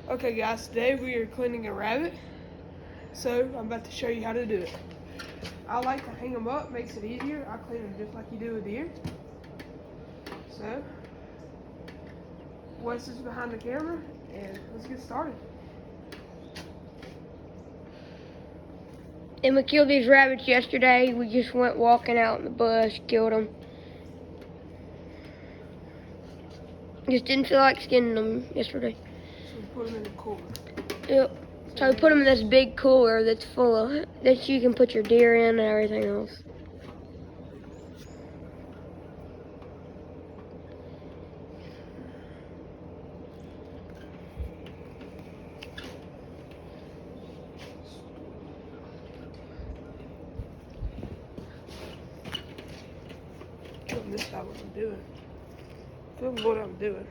Okay guys, today we are cleaning a rabbit. So I'm about to show you how to do it. I like to hang them up, makes it easier. I clean them just like you do a deer. So, Wes is behind the camera and let's get started. And we killed these rabbits yesterday. We just went walking out in the bush, killed them. Just didn't feel like skinning them yesterday. So we put them in the cooler. Yep. So we put them in this big cooler that's full of, that you can put your deer in and everything else. Film this out what I'm doing. Film what I'm doing.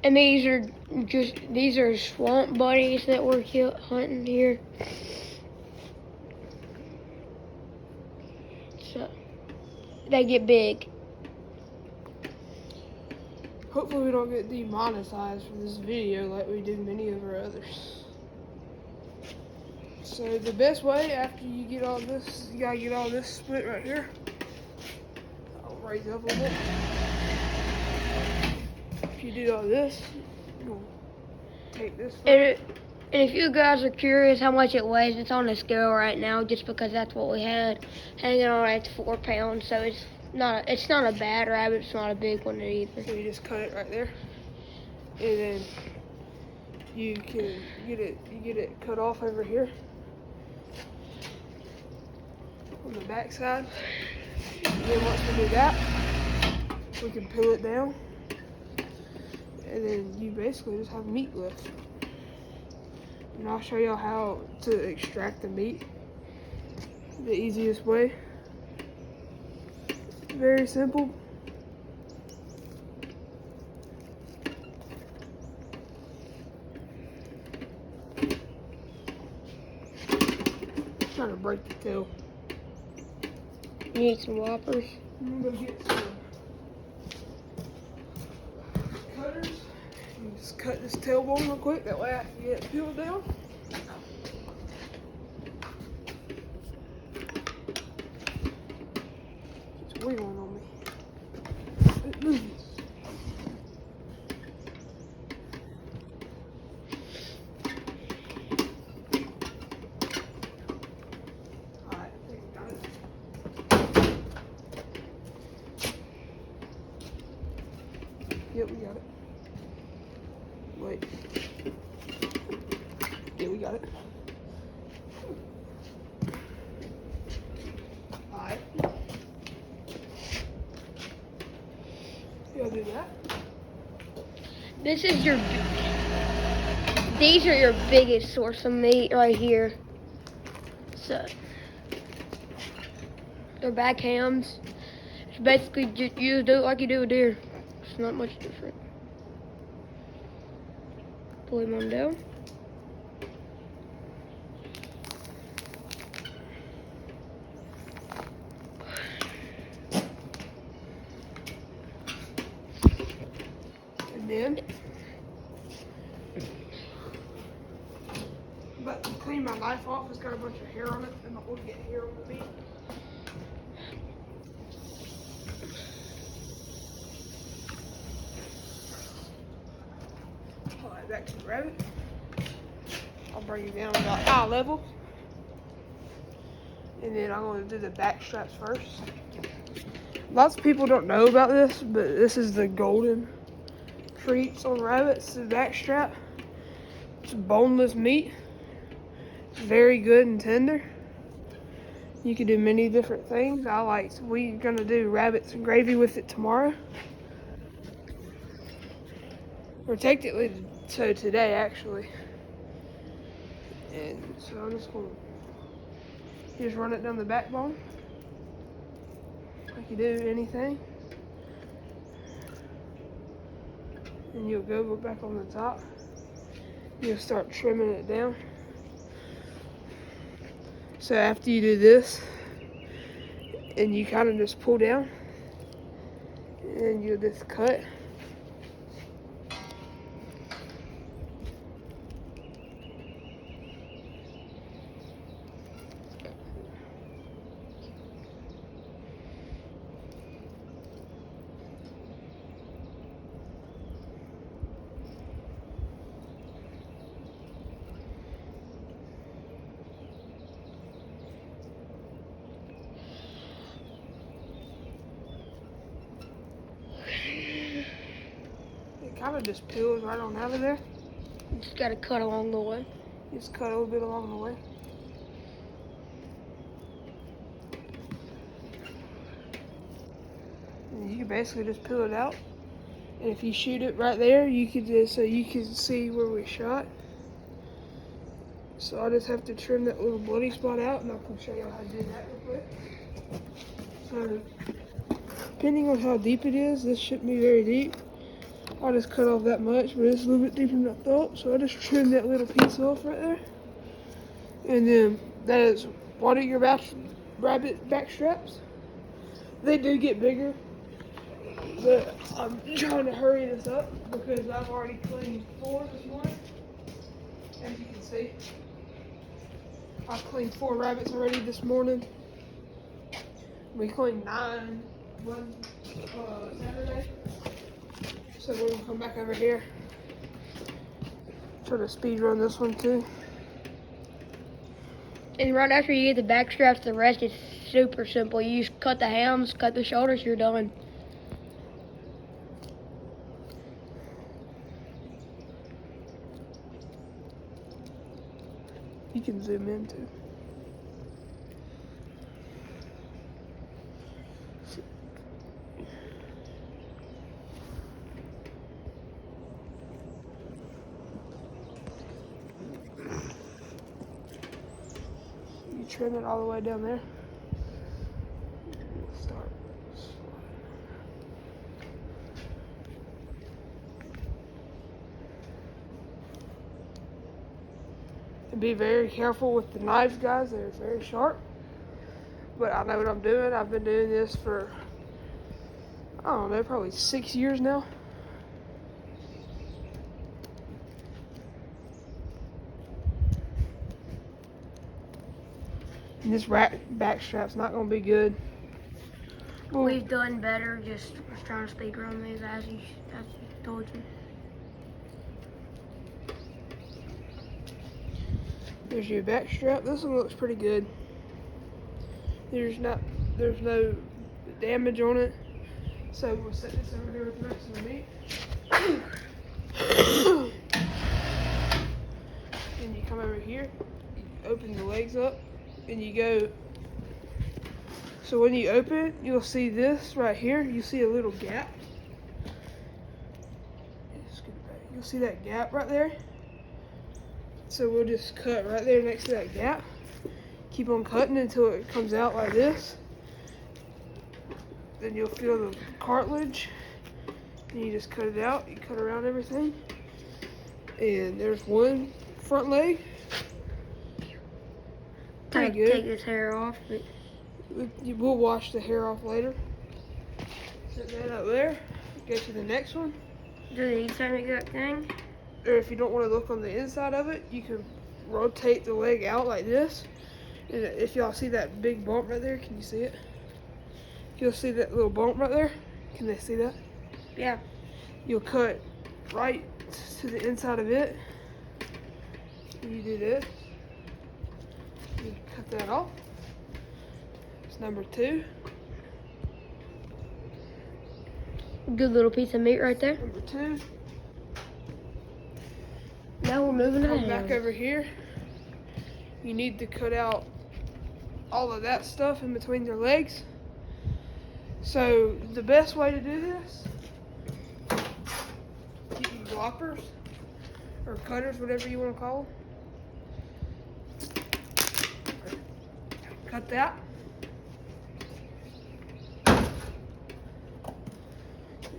And these are swamp buddies that we're hunting here. So they get big. Hopefully we don't get demonetized for this video like we do many of our others. So the best way after you get all this, you gotta get all this split right here. I'll raise up a little bit. If you do all this, you'll take this. And if you guys are curious how much it weighs, it's on the scale right now just because that's what we had hanging on at 4 pounds. So it's not a bad rabbit, it's not a big one either. So you just cut it right there. And then you can get it cut off over here on the back side. And then once we do that, we can peel it down. And then you basically just have meat left. And I'll show y'all how to extract the meat the easiest way. Very simple. Trying to break the tail. You need some whoppers? I'm gonna go get some cutters. And just cut this tailbone real quick, that way I can get it peeled down. It's wiggling on me. It moves. Alright, I think I got it. Yep, we got it. Wait. Yeah, we got it. Alright. You'll do that. These are your biggest source of meat right here. So they're back hams. It's basically just you do it like you do a deer. It's not much different. Pull him on down. And then I'm about to clean my knife off. It's got a bunch of hair on it. I'm not going to get hair on the meat. Alright, back to the rabbit. I'll bring it down about eye level. And then I'm going to do the back straps first. Lots of people don't know about this, but this is the golden treats on rabbits, the back strap. It's boneless meat. It's very good and tender. You can do many different things. We're gonna do rabbits and gravy with it tomorrow. Or technically, so today actually. And so I'm just gonna run it down the backbone. like you do anything. And you'll go back on the top. You'll start trimming it down. So after you do this, and you kind of just pull down, and you'll just cut. It kind of just peels right on out of there. You just gotta cut along the way. Just cut a little bit along the way. And you can basically just peel it out. And if you shoot it right there, you could just, so you can see where we shot. So I just have to trim that little bloody spot out, and I can show you how to do that real quick. So, depending on how deep it is, this shouldn't be very deep. I just cut off that much, but it's a little bit deeper than I thought. So I just trimmed that little piece off right there. And then that is one of your rabbit back straps. They do get bigger, but I'm trying to hurry this up because I've already cleaned 4 this morning. As you can see, I cleaned 4 rabbits already this morning. We cleaned 9 one Saturday. So we're gonna come back over here. Try to speed run this one too. And right after you get the back straps, the rest is super simple. You just cut the hams, cut the shoulders, you're done. You can zoom in too. You trim it all the way down there. Start. And be very careful with the knives, guys. They're very sharp. But I know what I'm doing. I've been doing this for, I don't know, probably 6 years now. And this back strap's not gonna be good. We've done better, just trying to speed run these as you told you. There's your back strap. This one looks pretty good. There's no damage on it. So we'll set this over here with the rest of the meat. And you come over here, you open the legs up, and you go. So when you open it, you'll see this right here. You see a little gap. You'll see that gap right there. So we'll just cut right there next to that gap. Keep on cutting until it comes out like this. Then you'll feel the cartilage. And you just cut it out. You cut around everything. And there's one front leg. Pretty good. Take this hair off. We'll wash the hair off later. Set that up there. Go to the next one. Do the same exact thing? Or if you don't want to look on the inside of it, you can rotate the leg out like this. And if y'all see that big bump right there, can you see it? You'll see that little bump right there. Can they see that? Yeah. You'll cut right to the inside of it. You do this. You cut that off. It's number 2. Good little piece of meat right there. Number 2. Now we're moving to the Come back hams. over here. You need to cut out all of that stuff in between their legs. So the best way to do this, get your blockers or cutters, whatever you want to call them. Cut that.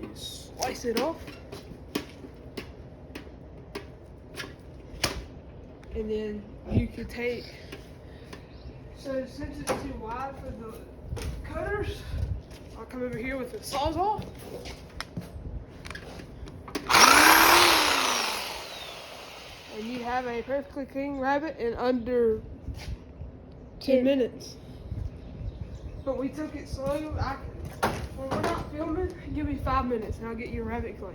You slice it off. And then you can take, so since it's too wide for the cutters, I'll come over here with the Sawzall. And you have a perfectly clean rabbit in under 10 minutes. But we took it slow. When we're not filming, give me 5 minutes and I'll get your rabbit clean.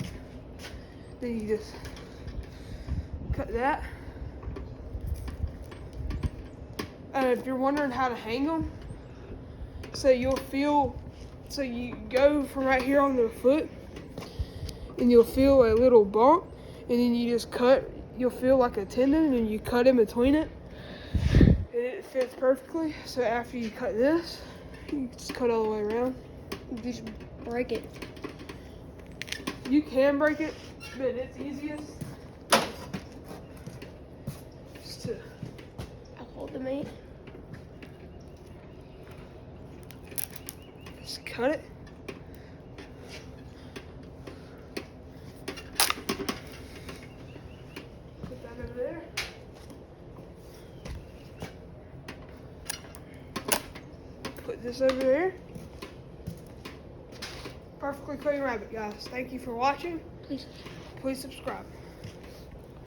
Then you just cut that. And if you're wondering how to hang them, so you go from right here on the foot and you'll feel a little bump, and then you just cut, you'll feel like a tendon, and you cut in between it and it fits perfectly. So after you cut this, you just cut all the way around. You just break it. You can break it, but it's easiest just to Hold the meat. just cut it. Put that over there. Put this over there. Perfectly clean rabbit, guys. Thank you for watching. Please. Please subscribe.